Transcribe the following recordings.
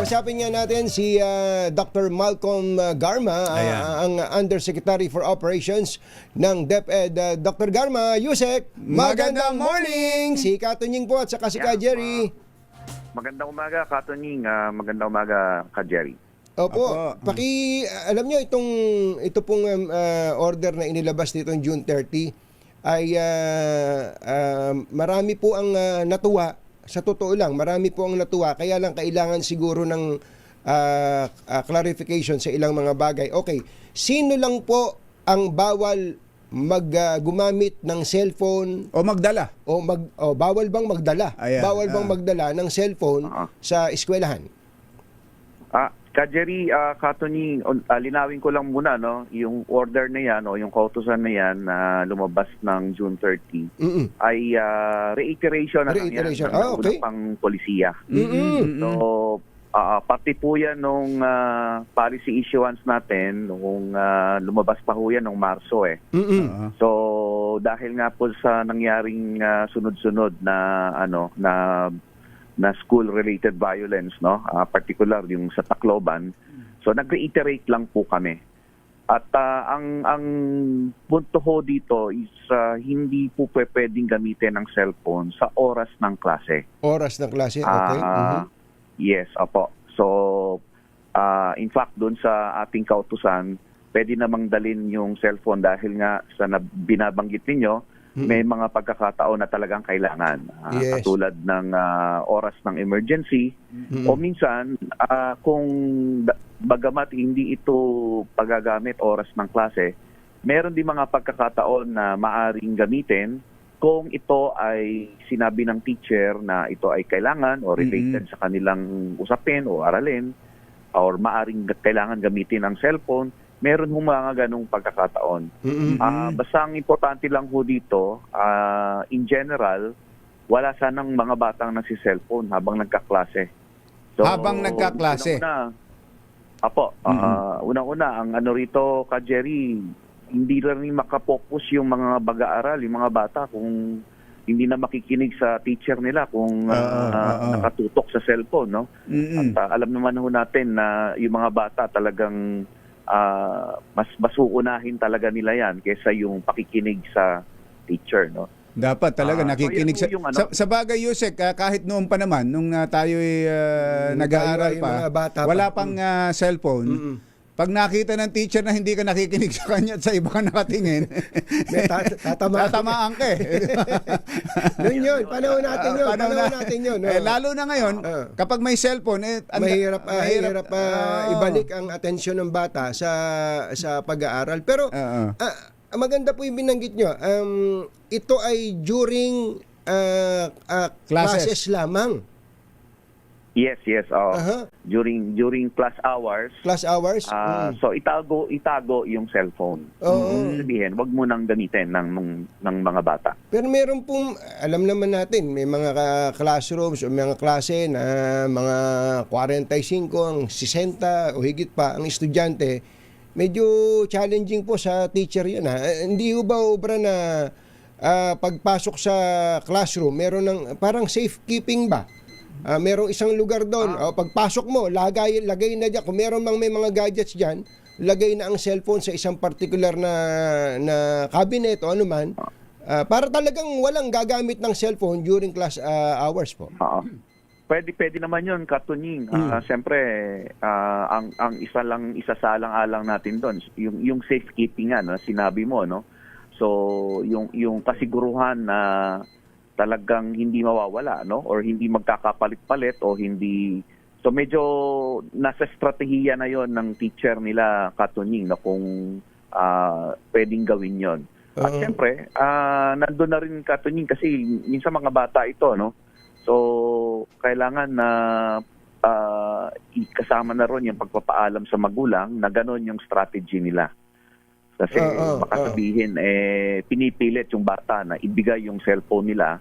Kausapin nga natin si Dr. Malcolm Garma, ang Undersecretary for Operations ng DepEd. Dr. Garma, Yusek, magandang morning! Si Katunying po at saka si Ka Jerry. Magandang umaga, Katunying. Magandang umaga, Ka Jerry. Opo. Alam nyo, ito pong order na inilabas nitong June 30 ay marami po ang natuwa. Sa totoo lang, marami po ang natuwa. Kaya lang kailangan siguro ng clarification sa ilang mga bagay. Okay, sino lang po ang bawal gumamit ng cellphone o magdala? Bawal bang magdala? Ayan, bawal bang magdala ng cellphone sa eskwelahan? Ka Jerry, Katunying, linawin ko lang muna, no, yung order na yan o yung kautusan na yan na lumabas ng June 30 ay reiteration na lang yan ng unang pang polisiya. So, pati po yan nung policy issuance natin nung lumabas pa po yan nung Marso eh. So, dahil nga po sa nangyaring sunod-sunod na school-related violence, no? Particular yung sa Tacloban. So nag-reiterate lang po kami. At ang punto ho dito is hindi po pwedeng gamitin ng cellphone sa oras ng klase. Oras ng klase, okay. Yes, opo. So, in fact, doon sa ating kautusan, pwede namang dalin yung cellphone dahil nga sa binabanggit ninyo, may mga pagkakataon na talagang kailangan. Katulad ng oras ng emergency o minsan kung bagamat hindi ito pagagamit oras ng klase, meron din mga pagkakataon na maaring gamitin kung ito ay sinabi ng teacher na ito ay kailangan o related sa kanilang usapin o aralin or maaring kailangan gamitin ang cellphone. Meron hong mga ganong pagkakataon. Basta ang importante lang ho dito, in general, wala sanang mga batang nasi-cellphone habang nagkaklase. So, habang nagkaklase? Unang-una, ang ano rito, Ka Jerry, hindi rin makapokus yung mga baga-aral, yung mga bata kung hindi na makikinig sa teacher nila kung nakatutok sa cellphone. No? At alam naman ho natin na yung mga bata talagang mas uunahin talaga nila yan kaysa yung pakikinig sa teacher, no? Dapat talaga nakikinig sa bagay, Yusek, kahit noon pa naman nung tayo'y nag-aaral pa, wala pang cellphone. Pag nakita ng teacher na hindi ka nakikinig sa kanya at sa iba ka nakatingin, tatamaan ka eh. Yun, panahon natin yun. No? Lalo na ngayon, kapag may cellphone, mahirap ibalik ang atensyon ng bata sa pag-aaral. Pero maganda po yung binanggit nyo. Ito ay during classes lamang. Yes. During class hours. So itago yung cellphone. Sabihin, wag mo nang gamitin ng mga bata. Pero meron pong, alam naman natin, may mga classrooms o mga klase na mga 45 ang 60 o higit pa ang estudyante. Medyo challenging po sa teacher yun. Hindi ba obra na pagpasok sa classroom, meron ng parang safekeeping ba? Merong isang lugar doon, pagpasok mo, lagay na dyan. Kung meron may mga gadgets dyan, lagay na ang cellphone sa isang particular na cabinet o anuman, para talagang walang gagamit ng cellphone during class hours po. Pwede naman yun, Katunying. Siyempre, ang isasalang-alang natin doon, yung safekeeping nga, no, sinabi mo, no? So, yung kasiguruhan na talagang hindi mawawala, no, or hindi magkakapalit-palit o hindi. So medyo nasa estratehiya na yon ng teacher nila, Katunying, na kung pwedeng gawin yon. At siyempre, nandun na rin, Katunying, kasi minsan mga bata ito, no. So kailangan na ikasama na ron yung pagpapaalam sa magulang na gano'n yung strategy nila. Kasi baka sabihin, pinipilit yung bata na ibigay yung cellphone nila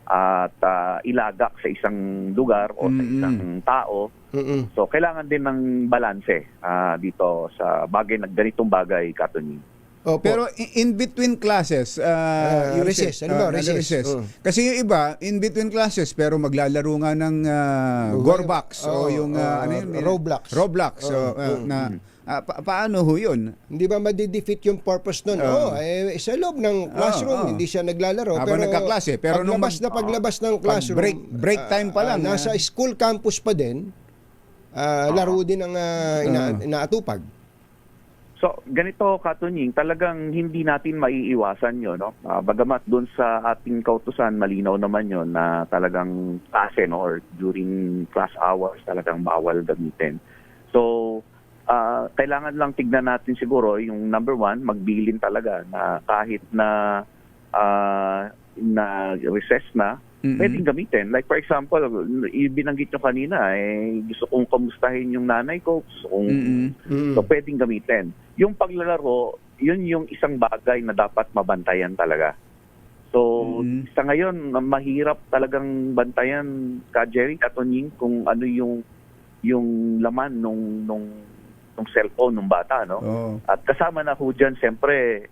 at ilagak sa isang lugar o sa isang tao. So, kailangan din ng balanse dito sa ganitong bagay, Katunying. Opo. Pero in between classes, recess. Ano ba? Recess. Kasi yung iba, in between classes, pero maglalaro nga ng Gorbox o yung ano yun? Roblox. Paano ho yun? Hindi ba madidefeat yung purpose nun? Sa loob ng classroom, hindi siya naglalaro. Habang nagkaklase. Pero paglabas ng classroom, break time pa lang. Nasa school campus pa din, laro din ang inaatupag. So, ganito, Katunying, talagang hindi natin maiiwasan yun. No? Bagamat doon sa ating kautusan, malinaw naman yun na talagang klase, no? Or during class hours, talagang bawal gamitin. So, kailangan lang tignan natin siguro yung number one, magbilin talaga na kahit na recess na, pwedeng gamitin. Like for example, binanggit nyo kanina, gusto kong kamustahin yung nanay ko, so pwedeng gamitin. Yung paglalaro, yun yung isang bagay na dapat mabantayan talaga. So, sa ngayon, mahirap talagang bantayan ka, Jerry, Katunying, kung ano yung laman nung cellphone ng bata, no? At kasama na ho dyan, siyempre,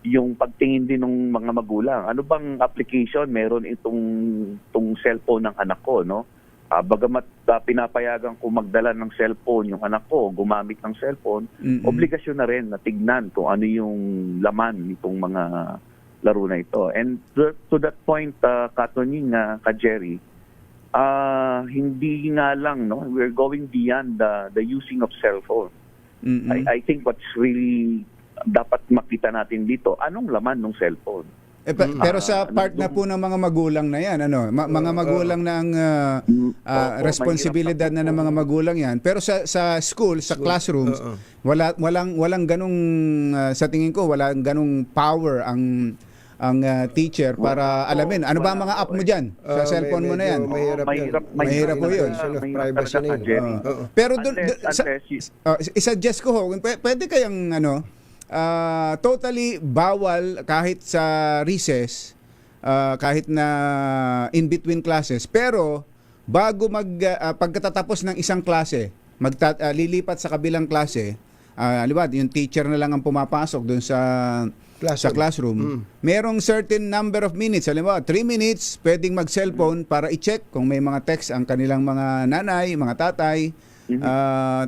yung pagtingin din ng mga magulang. Ano bang application meron itong cellphone ng anak ko, no? Bagamat pinapayagan ko magdala ng cellphone yung anak ko, gumamit ng cellphone, obligasyon na rin na tignan kung ano yung laman nitong mga laro na ito. And to that point, Katunying, Jerry, hindi nga lang, no? We're going beyond the using of cellphone. I think what's really dapat makita natin dito, anong laman ng cellphone? Pero sa part na po ng mga magulang na yan, mga magulang na ang responsibilidad na ng mga magulang yan. Pero sa school, sa classrooms, walang ganung, sa tingin ko, walang ganung power ang teacher para alamin. Ano ba ang mga app mo dyan? Sa cellphone mo na yan? Mahirap po yun. Pero i-suggest ko ho, pwede kayang totally bawal kahit sa recess, kahit na in between classes, pero bago pagkatapos ng isang klase, lilipat sa kabilang klase, yung teacher na lang ang pumapasok doon sa classroom. Merong certain number of minutes, halimbawa 3 minutes, pwedeng mag-cellphone para i-check kung may mga text ang kanilang mga nanay, mga tatay.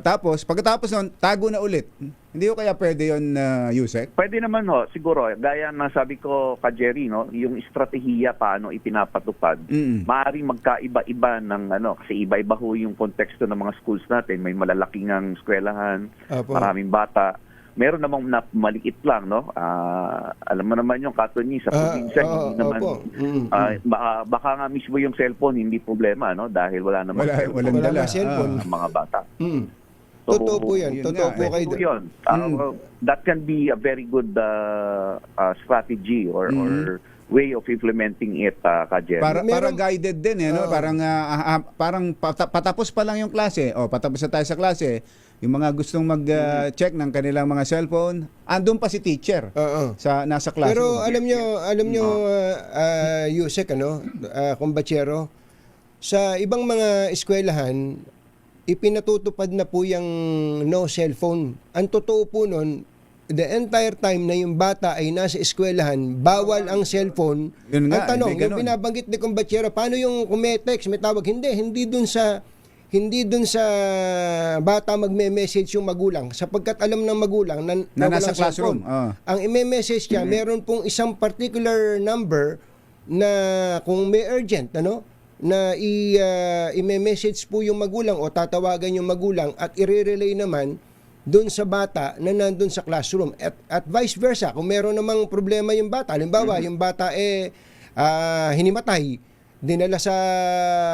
Tapos, pagkatapos nun, tago na ulit. Hindi ko kaya pwede yun, Yusek? Pwede naman ho, siguro. Gaya na sabi ko ka Jerry, no, yung estratehiya paano ipinapatupad, maaaring magkaiba-iba ng kasi iba-iba ho yung konteksto ng mga schools natin. May malalaking ang eskwelahan, maraming bata. Meron namang maliit lang, no? Alam mo naman yung Katunying sa probinsya, hindi naman, baka nga mismo yung cellphone, hindi problema, no? Dahil wala naman cellphone ng mga bata. So, totoo po yan. Totoo po kayo. That can be a very good strategy or way of implementing it, Jerry. Para guided din, no? Parang patapos pa lang yung klase. Patapos na tayo sa klase. Yung mga gustong mag-check ng kanilang mga cellphone, andun pa si teacher nasa classroom. Pero alam nyo, Yusek, kumbachero, sa ibang mga eskwelahan, ipinatutupad na po yung no cellphone. Ang totoo po nun, the entire time na yung bata ay nasa eskwelahan, bawal ang cellphone. Ang tanong, yung binabanggit ni kumbachero, paano yung kung may text, may tawag? Hindi dun sa bata magme-message yung magulang sapagkat alam ng magulang na nasa classroom. Ang i-message niya, meron pong isang particular number na kung may urgent, na i-message po yung magulang o tatawagan yung magulang at i-relay naman dun sa bata na nandun sa classroom. At vice versa, kung meron namang problema yung bata, halimbawa, yung bata hinimatay, dinala sa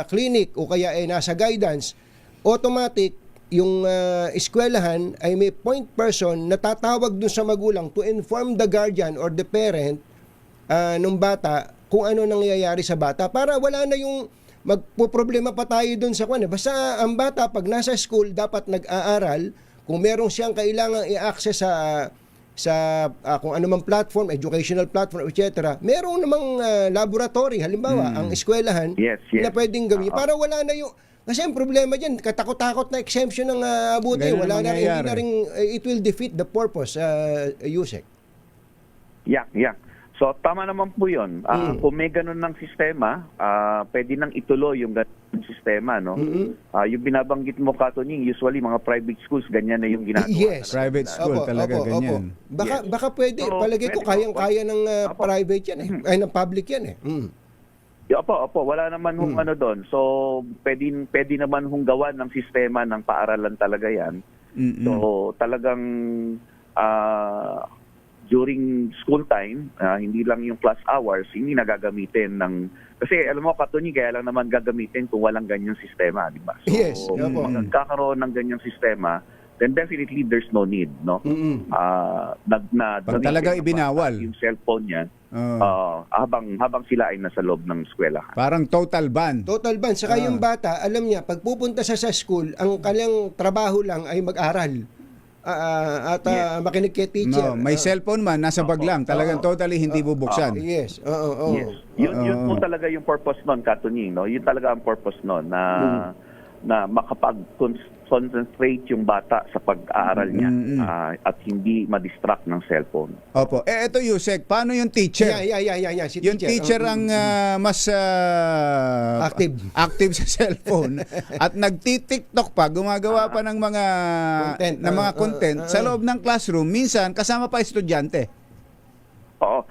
clinic o kaya nasa guidance, automatic yung eskwelahan ay may point person na tatawag dun sa magulang to inform the guardian or the parent nung bata kung ano nangyayari sa bata para wala na yung magpo-problema pa tayo dun sa kwan. Basta ang bata pag nasa school dapat nag-aaral, kung meron siyang kailangang i-access sa kung anumang platform, educational platform, etc. Meron namang laboratory, halimbawa, ang eskwelahan na pwedeng gawin para wala na yung kasi ang problema diyan, katakot-takot na exemption ng abuti, wala na rin, it will defeat the purpose, Yusek. Yeah. So tama naman po 'yon. Kung may ganun ng sistema, pwede nang ituloy yung ganung sistema, no? Yung binabanggit mo, Katunying, usually mga private schools ganyan na yung ginagawa. Yes. Private school talaga ganyan. Baka pwede, So, palagay ko kayang-kaya ng private yan eh. Ay, ng public yan eh. Opo, wala naman hong ano doon. So pwede naman hong gawa ng sistema ng paaralan talaga 'yan. So talagang during school time, hindi lang yung class hours, hindi nagagamitin ng... Kasi alam mo, Katunying, kaya lang naman gagamitin kung walang ganyang sistema, di ba? So, Yes, kung magkakaroon ng ganyang sistema, then definitely there's no need, no? Pag talaga ibinawal yung cellphone niyan, habang sila ay nasa loob ng eskwelahan. Parang total ban. Total ban. Saka yung bata, alam niya, pag pupunta sa school, ang kanyang trabaho lang ay mag-aral. Makinig kay teacher. May cellphone man, nasa bag lang. Talagang totally hindi bubuksan. Yes. Yes. Yun po talaga yung purpose nun, Katunying, no? Yun talaga ang purpose nun, na makapag-concentrate yung bata sa pag-aaral niya at hindi ma-distract ng cellphone. Opo. Ito, Yusek, paano yung teacher? Yeah. Si Yung teacher ang mas active sa cellphone at nagti-TikTok pa, gumagawa pa ng mga content sa loob ng classroom, minsan kasama pa estudyante. Oo.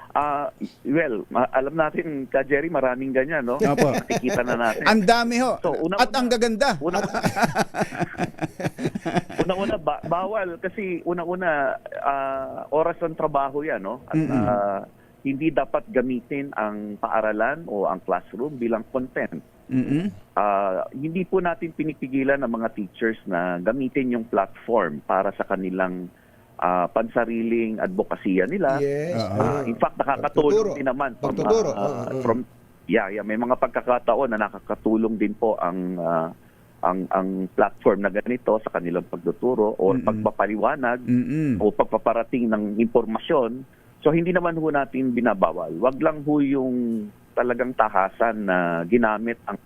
Alam natin, Ka Jerry, maraming ganyan, no? Opo. Nakikita na natin. Ang dami ho. So, at ang gaganda. Una-una, bawal. Kasi una-una, oras ng trabaho yan, no? At hindi dapat gamitin ang paaralan o ang classroom bilang content. Hindi po natin pinipigilan ng mga teachers na gamitin yung platform para sa kanilang pansariling advokasya nila. Yes. In fact, nakakatulong din naman pagtuturo. May mga pagkakataon na nakakatulong din po ang platform na ganito sa kanilang pagtuturo o pagpapaliwanag o pagpaparating ng impormasyon. So hindi naman ho natin binabawal. Wag lang ho yung talagang tahasan na ginamit ang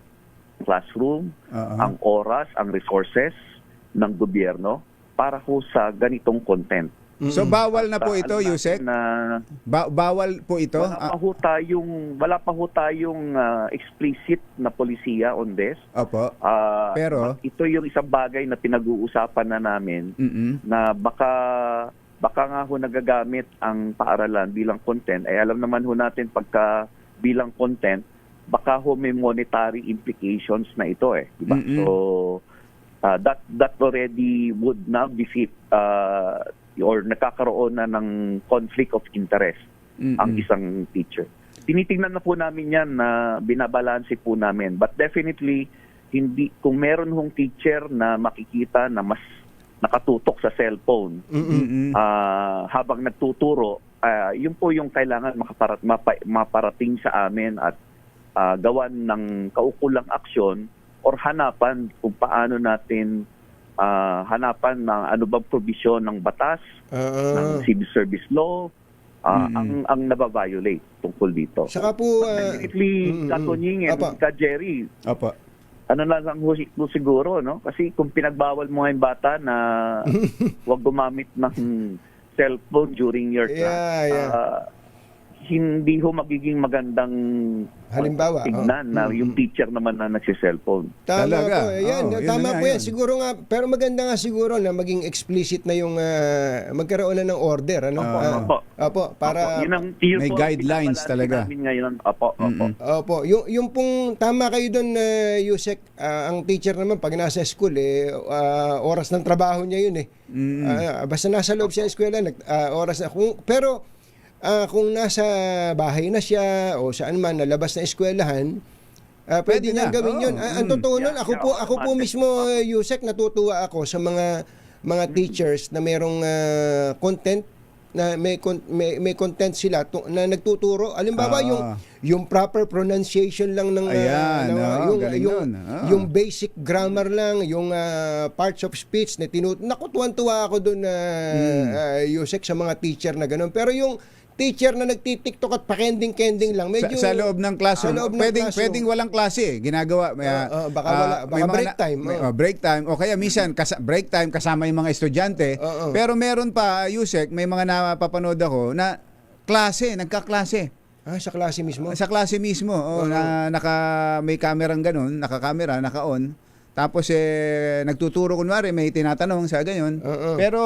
classroom, ang oras, ang resources ng gobyerno para ho sa ganitong content. So bawal na po ito, Yusek? Bawal po ito? Wala pa ho tayong explicit na polisiya on this. Opo. Pero ito yung isang bagay na pinag-uusapan na namin na baka nga ho nagagamit ang paaralan bilang content. Alam naman ho natin pagka bilang content, baka ho may monetary implications na ito eh. Diba? So that already would now defeat or nakakaroon na ng conflict of interest ang isang teacher. Tinitingnan na po namin yan na binabalanse po namin. But definitely, kung meron hong teacher na makikita na mas nakatutok sa cellphone habang nagtuturo, yun po yung kailangan maparating sa amin at gawan ng kaukulang aksyon or hanapan kung paano natin hanapan ng ano bang probisyon ng batas, ng civil service law, ang nababiolate tungkol dito. Saka po, definitely, Katunying and Ka Jerry, ano na lang siguro, no? Kasi kung pinagbawal mo yung bata na huwag gumamit ng cellphone during your class, hindi ho magiging magandang halimbawa tignan na yung teacher naman na nagsi-cellphone. Tama talaga. po. Tama po yan. Siguro nga, pero maganda nga siguro na maging explicit na yung magkaroon na ng order. Ano? Opo. Para may guidelines talaga. Ngayon. Opo. Yung pong tama kayo doon, Yusek, ang teacher naman pag nasa school, oras ng trabaho niya yun eh. Basta nasa loob siya ng eskwela, oras na. Kung nasa bahay na siya o saan man nalabas na eskwelahan, pwede niya gawin yun. Ang totoo nun, ako po mismo, Yusek, natutuwa ako sa mga teachers na merong content, na may content sila na nagtuturo. Halimbawa, yung proper pronunciation lang ng yung basic grammar lang, yung parts of speech na nakutuwan-tuwa ako doon Yusek, sa mga teacher na gano'n. Pero yung teacher na nagti-TikTok at pakending-kending lang, medyo sa loob ng classroom, pwedeng walang klase, ginagawa baka break time. Break time o kaya minsan break time kasama yung mga estudyante. Pero meron pa, Yusek, may mga napapanood ako na klase, nagkaklase. Sa klase mismo? Sa klase mismo, may kamerang ganun, nakakamera, naka-on. Tapos nagtuturo kunwari, may tinatanong sa ganyan. Pero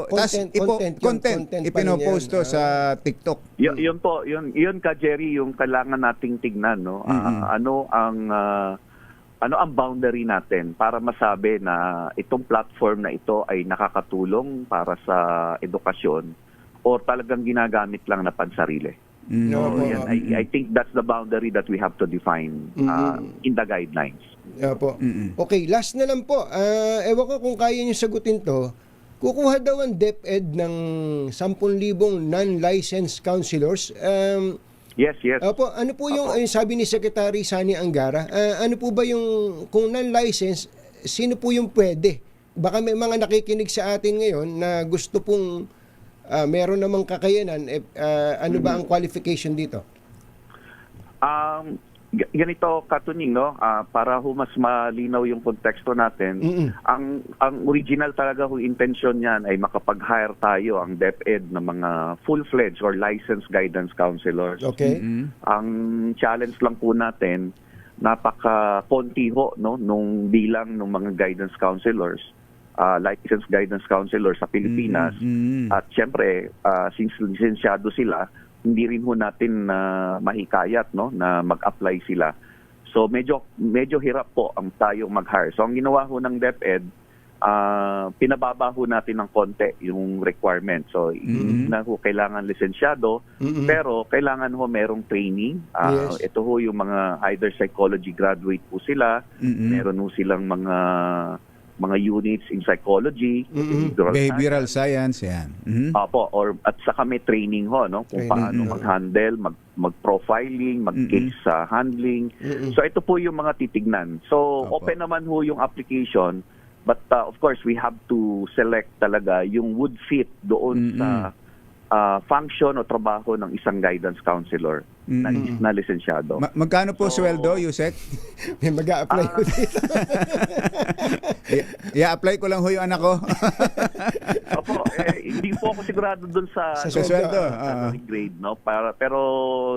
content ipinopost to sa TikTok. Yun po, yun ka Jerry, yung kailangan nating tignan, no. Ano ang boundary natin para masabi na itong platform na ito ay nakakatulong para sa edukasyon o talagang ginagamit lang na pansarili. I think that's the boundary that we have to define in the guidelines. Po. Okay, last na lang po. Ewan ko kung kaya niyo sagutin to. Kukuha daw ang DepEd ng 10,000 non-licensed counselors. Yes. Opo, ano po yung sabi ni Secretary Sani Angara? Ano po ba yung kung non-licensed, sino po yung pwede? Baka may mga nakikinig sa atin ngayon na gusto pong meron namang kakayanan, ano ba ang qualification dito? Ganito, Katuning, no? Para mas malinaw yung konteksto natin, ang original talaga kung intention niyan ay makapag-hire tayo ang DepEd ng mga full-fledged or licensed guidance counselors. Okay. Ang challenge lang po natin, napaka-konti ho, no, nung bilang ng mga guidance counselors, licensed guidance counselors sa Pilipinas. At syempre, since lisensyado sila, hindi rin ho natin mahikayat, no, na mag-apply sila. So medyo hirap po ang tayong mag-hire. So ang ginawa ho ng DepEd, pinababa ho natin ng konti yung requirement. So hindi na ho kailangan lisensyado, pero kailangan ho merong training. Ito ho yung mga either psychology graduate po sila, meron ho silang mga units in psychology, behavioral science, yan. Opo, at saka may training ho, no, kung paano mag-handle, mag-profiling, mag-case handling. So ito po yung mga titignan. So open naman ho yung application, but of course we have to select talaga yung would fit doon sa function o trabaho ng isang guidance counselor na lisensyado. Magkano po sweldo, Yusek? May mag-a-apply ko dito. I-apply ko lang ho yung anak ko. Opo, hindi po ako sigurado doon sa sweldo. Grade, no? Pero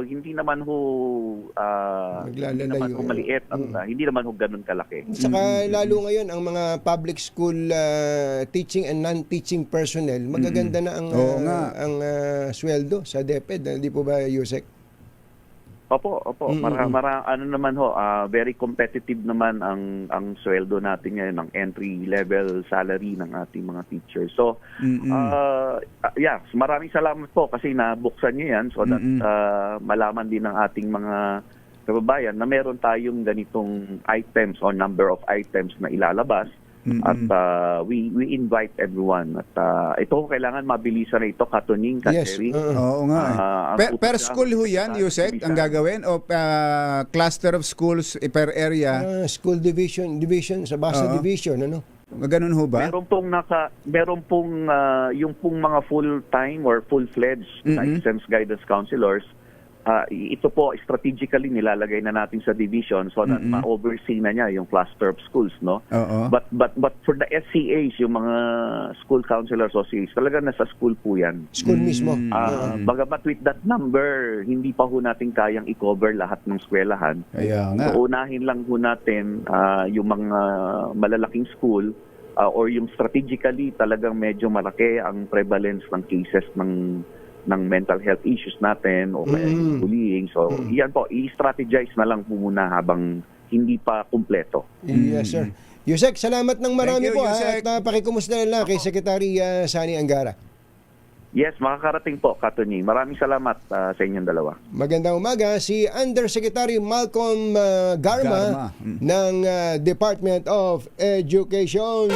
hindi naman ho maliit at hindi naman ho ganun kalaki. Saka lalo ngayon ang mga public school teaching and non-teaching personnel, magaganda na ang sweldo sa DepEd, hindi po ba, Yusek? Opo. Ano naman ho, very competitive naman ang sweldo natin ngayon, ang entry level salary ng ating mga teachers. So, maraming salamat po kasi nabuksan niyo yan so that malaman din ng ating mga kababayan na meron tayong ganitong items or number of items na ilalabas. At we invite everyone. At ito kailangan mabilisan na ito, Katuning, Kateri. Oo nga. Per school ho yan, Yusek, ang gagawin? O cluster of schools per area? School division sa base division, ano? Ganun ho ba? Meron pong yung pong mga full-time or full-fledged licensed guidance counselors. Ito po strategically nilalagay na natin sa division so that ma-oversee na niya yung cluster of schools, no? But for the SCAs, yung mga school counselor associates, talaga nasa school po yan. School mismo. Bagamat with that number, hindi pa ho natin kayang i-cover lahat ng eskwelahan. So unahin lang ho natin yung mga malalaking school or yung strategically talagang medyo malaki ang prevalence ng cases ng mental health issues natin o kaya yung bullying. So, yan po, i-strategize na lang po muna habang hindi pa kumpleto. Yes, sir. Yusek, salamat ng marami po at pakikumusta na lang kay Secretary Sani Angara. Yes, makakarating po, Katuning. Maraming salamat sa inyong dalawa. Magandang umaga. Si Undersecretary Malcolm Garma ng Department of Education.